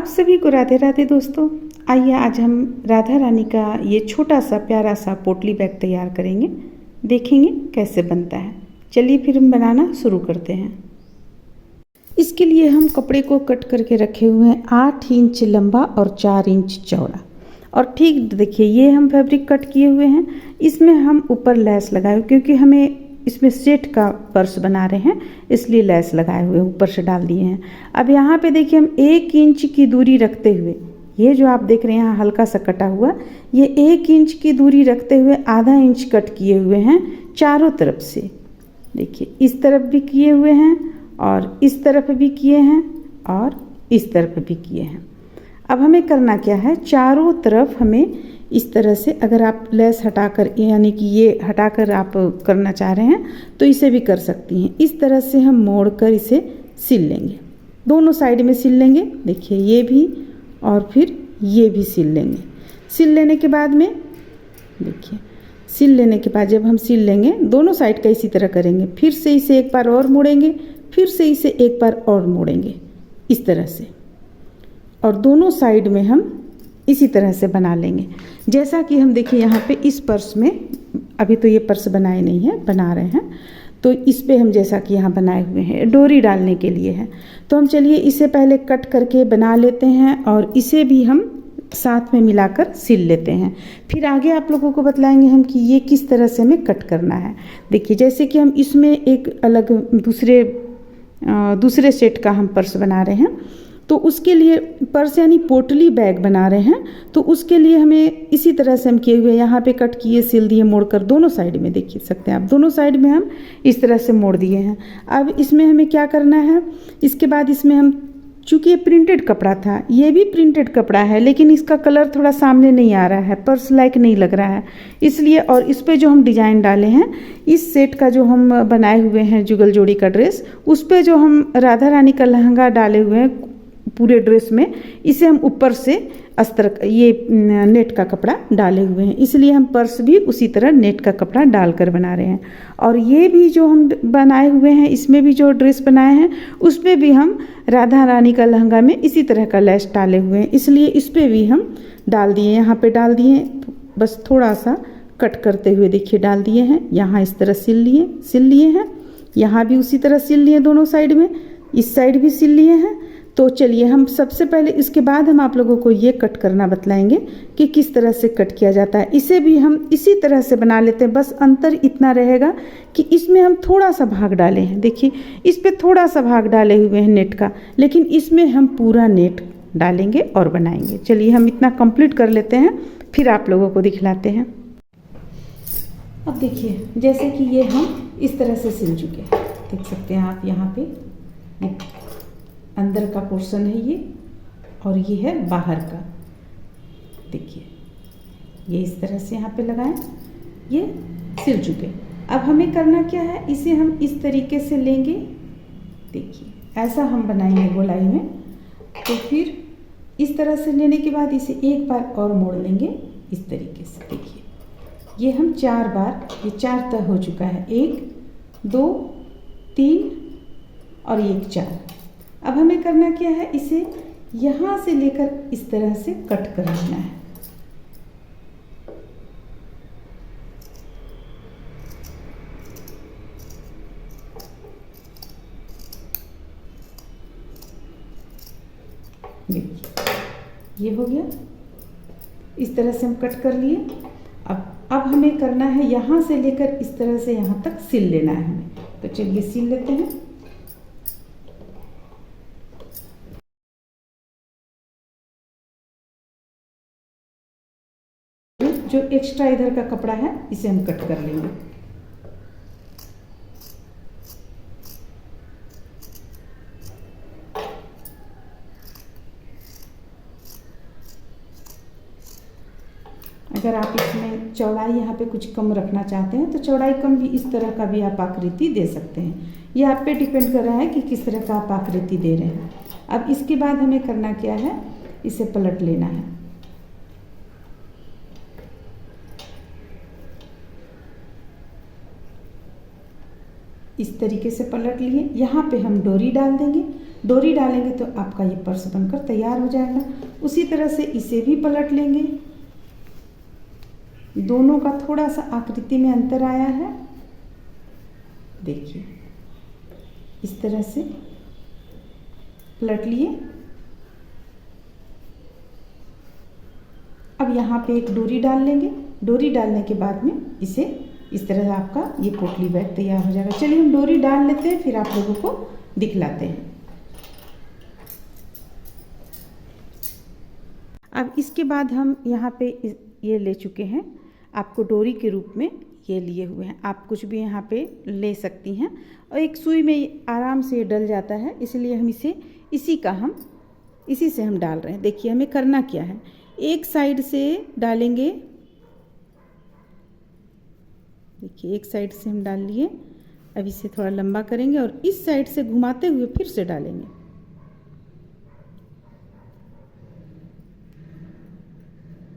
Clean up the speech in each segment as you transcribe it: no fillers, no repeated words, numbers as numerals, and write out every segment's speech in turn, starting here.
सभी को राधे राधे दोस्तों। आइए आज हम राधा रानी का ये छोटा सा प्यारा सा पोटली बैग तैयार करेंगे, देखेंगे कैसे बनता है। चलिए फिर हम बनाना शुरू करते हैं। इसके लिए हम कपड़े को कट करके रखे हुए हैं 8 इंच लंबा और 4 इंच चौड़ा। और ठीक देखिए ये हम फैब्रिक कट किए हुए हैं, इसमें हम ऊपर लेस लगाए क्योंकि हमें इसमें सेट का पर्स बना रहे हैं, इसलिए लेस लगाए हुए ऊपर से डाल दिए हैं। अब यहाँ पे देखिए हम 1 इंच की दूरी रखते हुए, ये जो आप देख रहे हैं यहाँ हल्का सा कटा हुआ, ये 1 इंच की दूरी रखते हुए आधा इंच कट किए हुए हैं चारों तरफ से। देखिए इस तरफ भी किए हुए हैं और इस तरफ भी किए हैं और इस तरफ भी किए हैं। अब हमें करना क्या है, चारों तरफ हमें इस तरह से, अगर आप लेस हटाकर यानी कि ये हटाकर आप करना चाह रहे हैं तो इसे भी कर सकती हैं। इस तरह से हम मोड़कर इसे सिल लेंगे, दोनों साइड में सिल लेंगे। देखिए ये भी और फिर ये भी सिल लेंगे। सिल लेने के बाद में देखिए, सिल लेने के बाद जब हम सिल लेंगे दोनों साइड का इसी तरह करेंगे, फिर से इसे एक बार और मोड़ेंगे, फिर से इसे एक बार और मोड़ेंगे इस तरह से, और दोनों साइड में हम इसी तरह से बना लेंगे। जैसा कि हम देखिए यहाँ पे इस पर्स में, अभी तो ये पर्स बनाए नहीं है, बना रहे हैं, तो इस पे हम जैसा कि यहाँ बनाए हुए हैं डोरी डालने के लिए है, तो हम चलिए इसे पहले कट करके बना लेते हैं और इसे भी हम साथ में मिलाकर सिल लेते हैं। फिर आगे आप लोगों को बतलाएंगे हम कि ये किस तरह से हमें कट करना है। देखिए जैसे कि हम इसमें एक अलग दूसरे सेट का हम पर्स बना रहे हैं, तो उसके लिए पर्स यानी पोटली बैग बना रहे हैं, तो उसके लिए हमें इसी तरह से हम किए हुए यहाँ पे कट किए, सिल दिए, मोड़कर दोनों साइड में देखिए सकते हैं आप, दोनों साइड में हम इस तरह से मोड़ दिए हैं। अब इसमें हमें क्या करना है, इसके बाद इसमें हम, चूँकि ये प्रिंटेड कपड़ा था, ये भी प्रिंटेड कपड़ा है लेकिन इसका कलर थोड़ा सामने नहीं आ रहा है, पर्स लाइक नहीं लग रहा है, इसलिए, और इस पर जो हम डिजाइन डाले हैं, इस सेट का जो हम बनाए हुए हैं जुगल जोड़ी का ड्रेस, उस पर जो हम राधा रानी का लहंगा डाले हुए हैं पूरे ड्रेस में, इसे हम ऊपर से अस्तर ये नेट का कपड़ा डाले हुए हैं, इसलिए हम पर्स भी उसी तरह नेट का कपड़ा डालकर बना रहे हैं। और ये भी जो हम बनाए हुए हैं, इसमें भी जो ड्रेस बनाए हैं उसमें भी हम राधा रानी का लहंगा में इसी तरह का लेस डाले हुए हैं, इसलिए इस पर भी हम डाल दिए, यहाँ पे डाल दिए, बस थोड़ा सा कट करते हुए देखिए डाल दिए हैं। यहाँ इस तरह सिल लिए हैं, यहाँ भी उसी तरह सिल लिए, दोनों साइड में, इस साइड भी सिल लिए हैं। तो चलिए हम सबसे पहले, इसके बाद हम आप लोगों को ये कट करना बतलाएंगे कि किस तरह से कट किया जाता है। इसे भी हम इसी तरह से बना लेते हैं, बस अंतर इतना रहेगा कि इसमें हम थोड़ा सा भाग डाले हैं, देखिए इस पे थोड़ा सा भाग डाले हुए हैं नेट का, लेकिन इसमें हम पूरा नेट डालेंगे और बनाएंगे। चलिए हम इतना कंप्लीट कर लेते हैं, फिर आप लोगों को दिखलाते हैं। अब देखिए जैसे कि ये हम इस तरह से सिल चुके हैं, देख सकते हैं आप, यहाँ पे ये अंदर का पोर्शन है ये, और ये है बाहर का। देखिए ये इस तरह से यहाँ पे लगाएं, ये सिल चुके। अब हमें करना क्या है, इसे हम इस तरीके से लेंगे, देखिए ऐसा हम बनाएंगे गोलाई में। तो फिर इस तरह से लेने के बाद इसे एक बार और मोड़ लेंगे इस तरीके से। देखिए ये हम 4 बार, ये 4 तय हो चुका है, 1 2 3 और 1 4। अब हमें करना क्या है, इसे यहाँ से लेकर इस तरह से कट कर लेना है। देखिए ये हो गया, इस तरह से हम कट कर लिए। अब हमें करना है यहाँ से लेकर इस तरह से यहाँ तक सिल लेना है हमें, तो चलिए सिल लेते हैं। जो एक्स्ट्रा इधर का कपड़ा है इसे हम कट कर लेंगे। अगर आप इसमें चौड़ाई यहाँ पे कुछ कम रखना चाहते हैं तो चौड़ाई कम भी, इस तरह का भी आप आकृति दे सकते हैं, ये आप पे डिपेंड कर रहा है कि किस तरह का आप आकृति दे रहे हैं। अब इसके बाद हमें करना क्या है, इसे पलट लेना है। इस तरीके से पलट लिए, यहाँ पे हम डोरी डाल देंगे डोरी डालेंगे तो आपका ये पर्स बनकर तैयार हो जाएगा। उसी तरह से इसे भी पलट लेंगे। दोनों का थोड़ा सा आकृति में अंतर आया है, देखिए इस तरह से पलट लिए। अब यहाँ पे एक डोरी डाल लेंगे। डोरी डालने के बाद में इसे इस तरह आपका ये पोटली बैग तैयार हो जाएगा। चलिए हम डोरी डाल लेते हैं, फिर आप लोगों को दिखलाते हैं। अब इसके बाद हम यहाँ पे ये ले चुके हैं, आपको डोरी के रूप में ये लिए हुए हैं। आप कुछ भी यहाँ पे ले सकती हैं और एक सुई में आराम से डल जाता है, इसलिए हम इसी से हम डाल रहे हैं। देखिए हमें करना क्या है, एक साइड से डालेंगे, देखिए एक साइड से हम डाल लिए। अब इसे थोड़ा लंबा करेंगे और इस साइड से घुमाते हुए फिर से डालेंगे।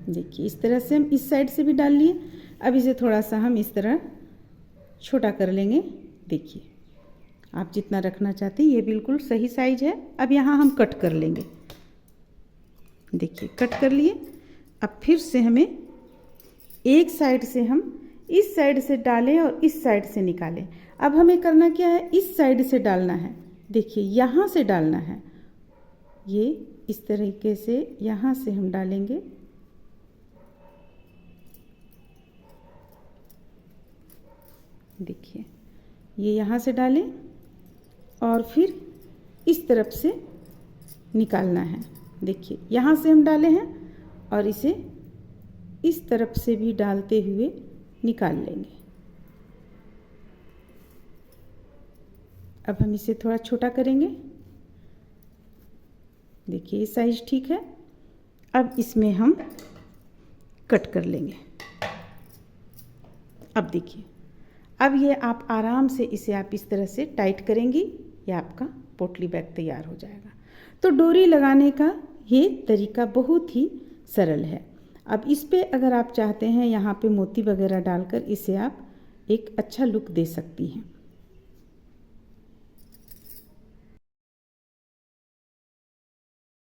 देखिए इस तरह से हम इस साइड से भी डाल लिए। अब इसे थोड़ा सा हम इस तरह छोटा कर लेंगे। देखिए आप जितना रखना चाहते हैं ये बिल्कुल सही साइज है। अब यहाँ हम कट कर लेंगे। देखिए कट कर लिए। अब फिर से हमें एक साइड से हम इस साइड से डालें और इस साइड से निकालें। अब हमें करना क्या है, इस साइड से डालना है। देखिए यहाँ से डालना है, ये इस तरीके से यहाँ से हम डालेंगे। देखिए ये यहाँ से डालें और फिर इस तरफ से निकालना है। देखिए यहाँ से हम डाले हैं और इसे इस तरफ से भी डालते हुए निकाल लेंगे। अब हम इसे थोड़ा छोटा करेंगे। देखिए ये साइज ठीक है। अब इसमें हम कट कर लेंगे। अब देखिए अब ये आप आराम से इसे आप इस तरह से टाइट करेंगी, ये आपका पोटली बैग तैयार हो जाएगा। तो डोरी लगाने का ये तरीका बहुत ही सरल है। अब इस पे अगर आप चाहते हैं यहाँ पे मोती वगैरह डालकर इसे आप एक अच्छा लुक दे सकती हैं।